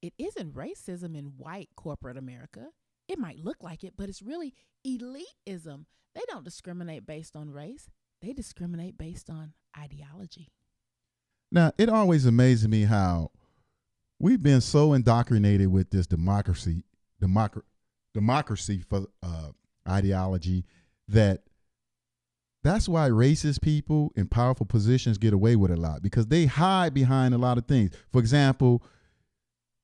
It isn't racism in white corporate America. It might look like it, but it's really elitism. They don't discriminate based on race. They discriminate based on ideology. Now, it always amazes me how we've been so indoctrinated with this democracy for ideology that's why racist people in powerful positions get away with a lot, because they hide behind a lot of things. For example,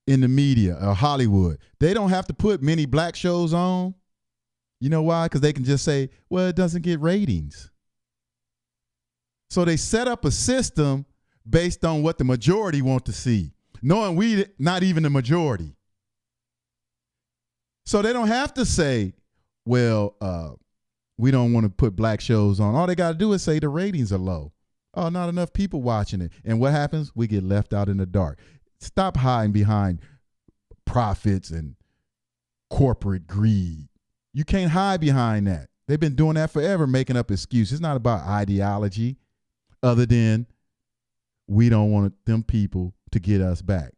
in the media or Hollywood, they don't have to put many black shows on. You know why? Because they can just say, well, it doesn't get ratings. So they set up a system based on what the majority want to see, knowing we not even the majority. So they don't have to say, well, we don't want to put black shows on. All they got to do is say the ratings are low. Oh, not enough people watching it. And what happens? We get left out in the dark. Stop hiding behind profits and corporate greed. You can't hide behind that. They've been doing that forever, making up excuses. It's not about ideology other than we don't want them people to get us back.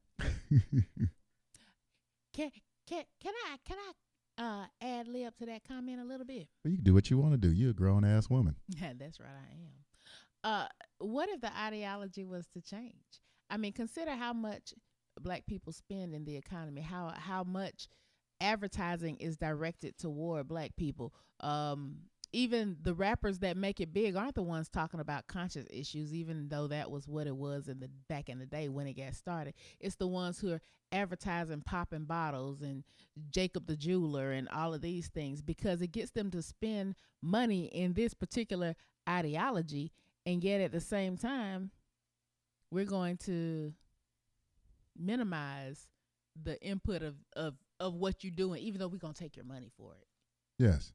Can I ad lib to that comment a little bit? Well, you can do what you want to do. You're a grown ass woman. Yeah, that's right, I am. What if the ideology was to change? I mean, consider how much black people spend in the economy, how much advertising is directed toward black people. Even the rappers that make it big aren't the ones talking about conscious issues, even though that was what it was back in the day when it got started. It's the ones who are advertising popping bottles and Jacob the Jeweler and all of these things, because it gets them to spend money in this particular ideology, and yet at the same time, we're going to minimize the input of what you're doing, even though we're going to take your money for it. Yes.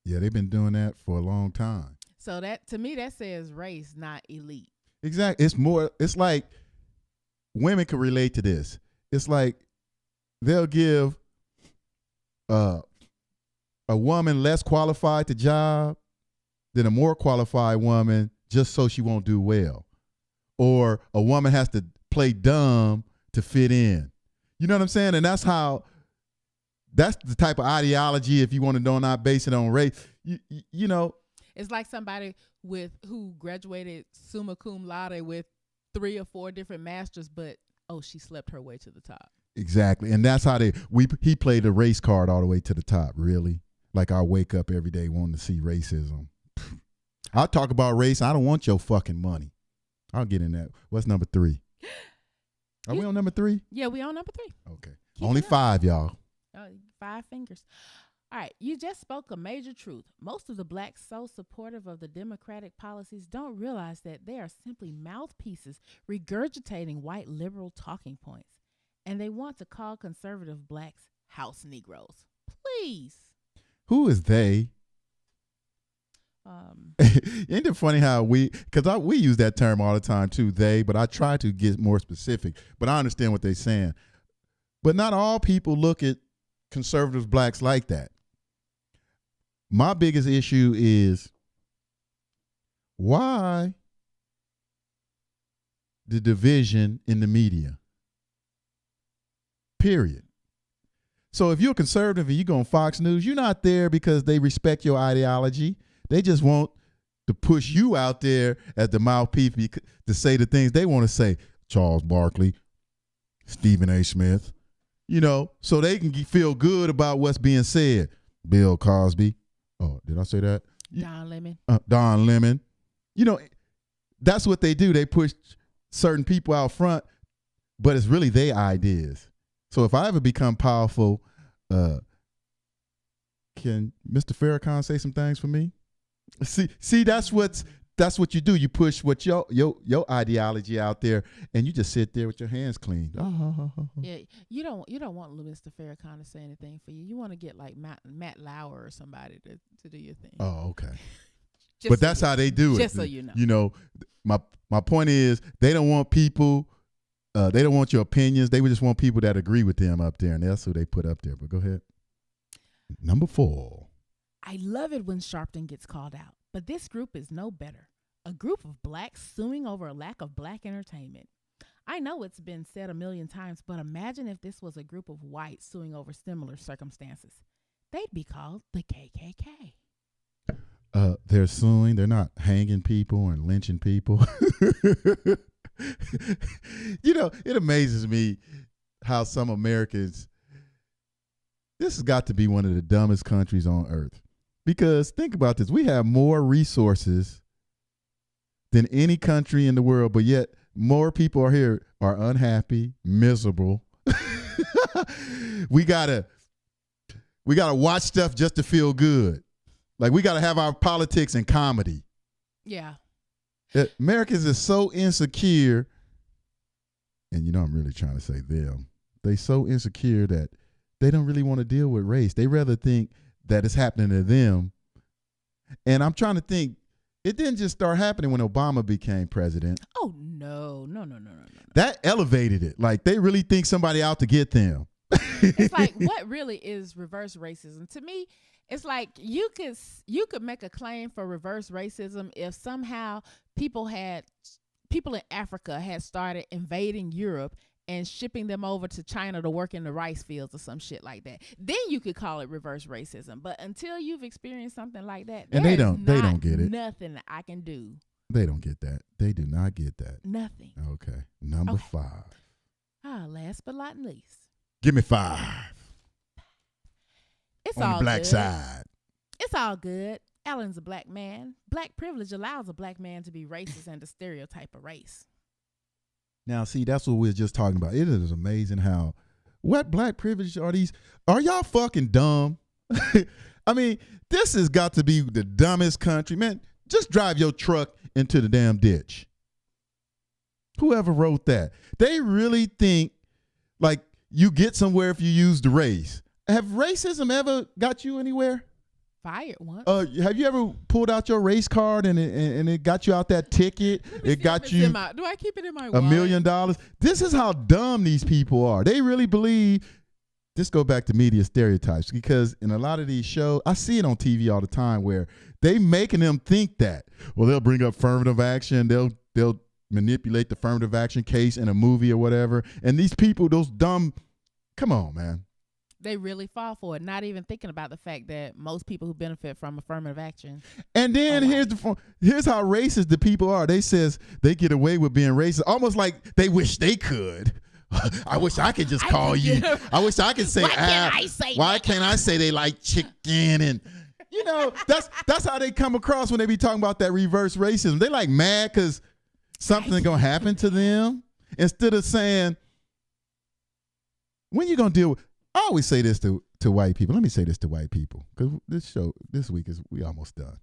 Yeah, they've been doing that for a long time. So that, to me, that says race, not elite. Exactly. It's like women can relate to this. It's like they'll give a woman less qualified to job than a more qualified woman just so she won't do well. Or a woman has to play dumb to fit in. You know what I'm saying? And that's the type of ideology, if you want to know, not base it on race. You know. It's like somebody who graduated summa cum laude with 3 or 4 different masters, but she slept her way to the top. Exactly. And that's how he played the race card all the way to the top, really. Like I wake up every day wanting to see racism. I'll talk about race. I don't want your fucking money. I'll get in that. What's number 3? Are we on number 3? Yeah, we on number 3. Okay. Only 5, y'all. 5 fingers. All right, you just spoke a major truth. Most of the blacks so supportive of the Democratic policies don't realize that they are simply mouthpieces regurgitating white liberal talking points. And they want to call conservative blacks house Negroes. Please. Who is they? Ain't it funny how we use that term all the time too, they, but I try to get more specific. But I understand what they're saying. But not all people look at conservative blacks like that. My biggest issue is why the division in the media? Period. So if you're a conservative and you go on Fox News, you're not there because they respect your ideology. They just want to push you out there as the mouthpiece to say the things they want to say. Charles Barkley, Stephen A. Smith, so they can feel good about what's being said. Bill Cosby. Oh, did I say that? Don Lemon. Don Lemon. That's what they do. They push certain people out front, but it's really their ideas. So if I ever become powerful, can Mr. Farrakhan say some things for me? See, that's that's what you do. You push what your ideology out there, and you just sit there with your hands clean. Yeah, you don't want Mr. Farrakhan to say anything for you. You want to get like Matt Lauer or somebody to do your thing. Oh, okay. But that's how they do it. Just so you know. You know, my point is they don't want people. They don't want your opinions. They would just want people that agree with them up there, and that's who they put up there. But go ahead. Number 4. I love it when Sharpton gets called out, but this group is no better. A group of blacks suing over a lack of black entertainment. I know it's been said a million times, but imagine if this was a group of whites suing over similar circumstances. They'd be called the KKK. They're suing. They're not hanging people and lynching people. You know, it amazes me how some Americans, this has got to be one of the dumbest countries on earth. Because think about this. We have more resources than any country in the world, but yet more people are unhappy, miserable. We gotta watch stuff just to feel good. Like we gotta have our politics and comedy. Yeah. Americans is so insecure, and you know I'm really trying to say them. They so insecure that they don't really want to deal with race. They rather think that it's happening to them. And I'm trying to think, it didn't just start happening when Obama became president. Oh, no. That elevated it. Like they really think somebody out to get them. It's like, what really is reverse racism? To me, it's like you could make a claim for reverse racism if somehow people in Africa had started invading Europe and shipping them over to China to work in the rice fields or some shit like that. Then you could call it reverse racism. But until you've experienced something like that, and they don't get it. Nothing that I can do. They don't get that. They do not get that. Nothing. Okay. Number 5. Last but not least. Give me 5. It's on all the black good. side. It's all good. Alan's a black man. Black privilege allows a black man to be racist and to stereotype a race. Now, see, that's what we were just talking about. It is amazing how, what black privilege are these? Are y'all fucking dumb? I mean, this has got to be the dumbest country. Man, just drive your truck into the damn ditch. Whoever wrote that. They really think like you get somewhere if you use the race. Have racism ever got you anywhere? Fired once. Have you ever pulled out your race card and it got you out that ticket? It got you. Do I keep it in my wallet? $1 million. This is how dumb these people are. They really believe. This go back to media stereotypes because in a lot of these shows, I see it on TV all the time where they making them think that. Well, they'll bring up affirmative action. They'll manipulate the affirmative action case in a movie or whatever. And these people, those dumb. Come on, man. They really fall for it, not even thinking about the fact that most people who benefit from affirmative action. And then here's how racist the people are. They says they get away with being racist, almost like they wish they could. I wish I could just call you. I wish I could say, why can't I say they like chicken? And you know, that's how they come across when they be talking about that reverse racism. They like mad because something's gonna happen to them instead of saying, when you gonna deal with. I always say this to white people. Let me say this to white people because this week we almost done.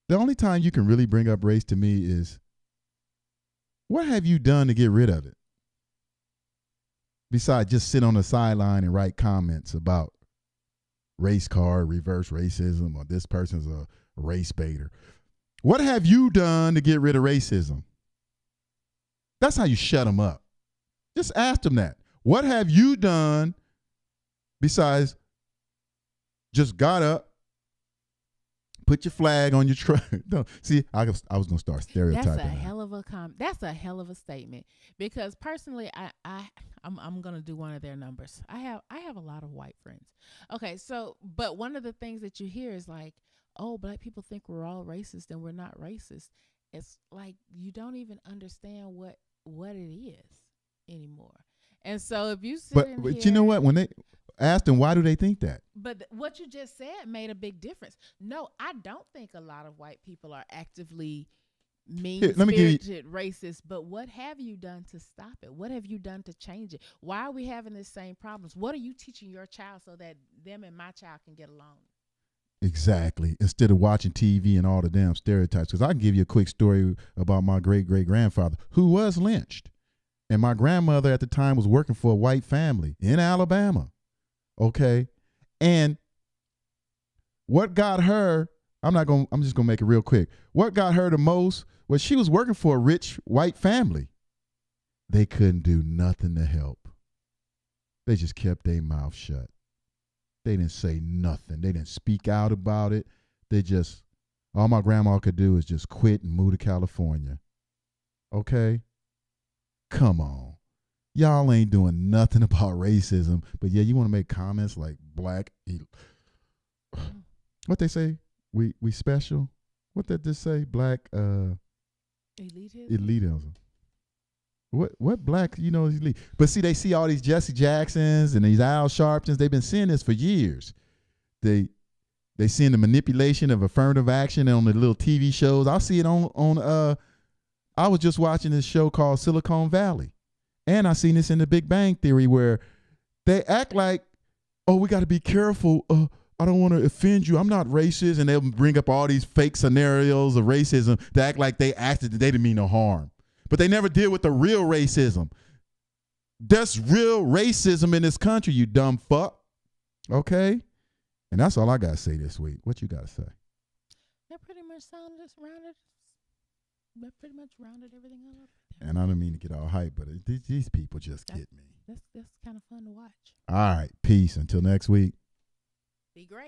The only time you can really bring up race to me is, what have you done to get rid of it? Besides just sit on the sideline and write comments about race card, reverse racism, or this person's a race baiter. What have you done to get rid of racism? That's how you shut them up. Just ask them that. What have you done besides just got up, put your flag on your truck? No, see, I was going to start stereotyping. That's a hell of a statement because personally, I'm going to do one of their numbers. I have a lot of white friends. Okay, so but one of the things that you hear is like, oh, black people think we're all racist and we're not racist. It's like you don't even understand what it is anymore. And so if you sit in but here, you know what? When they asked them, why do they think that? But what you just said made a big difference. No, I don't think a lot of white people are actively mean-spirited racist. But what have you done to stop it? What have you done to change it? Why are we having the same problems? What are you teaching your child so that them and my child can get along? Exactly. Instead of watching TV and all the damn stereotypes. Because I can give you a quick story about my great-great-grandfather who was lynched. And my grandmother at the time was working for a white family in Alabama. Okay. And what got her, I'm just going to make it real quick. What got her the most was she was working for a rich white family. They couldn't do nothing to help. They just kept their mouth shut. They didn't say nothing. They didn't speak out about it. All my grandma could do is just quit and move to California. Okay? Come on. Y'all ain't doing nothing about racism, but yeah, you want to make comments like black. What they say? We special? What did this say? Black elitism. What black, is elite? But see, they see all these Jesse Jacksons and these Al Sharptons. They've been seeing this for years. They seeing the manipulation of affirmative action on the little TV shows. I see it on I was just watching this show called Silicon Valley. And I seen this in the Big Bang Theory where they act like, oh, we got to be careful. I don't want to offend you. I'm not racist. And they'll bring up all these fake scenarios of racism to act like they didn't mean no harm. But they never deal with the real racism. There's real racism in this country, you dumb fuck. Okay? And that's all I got to say this week. What you got to say? That pretty much rounded everything up. And I don't mean to get all hype, but these people just get me. That's kind of fun to watch. All right. Peace. Until next week. Be great.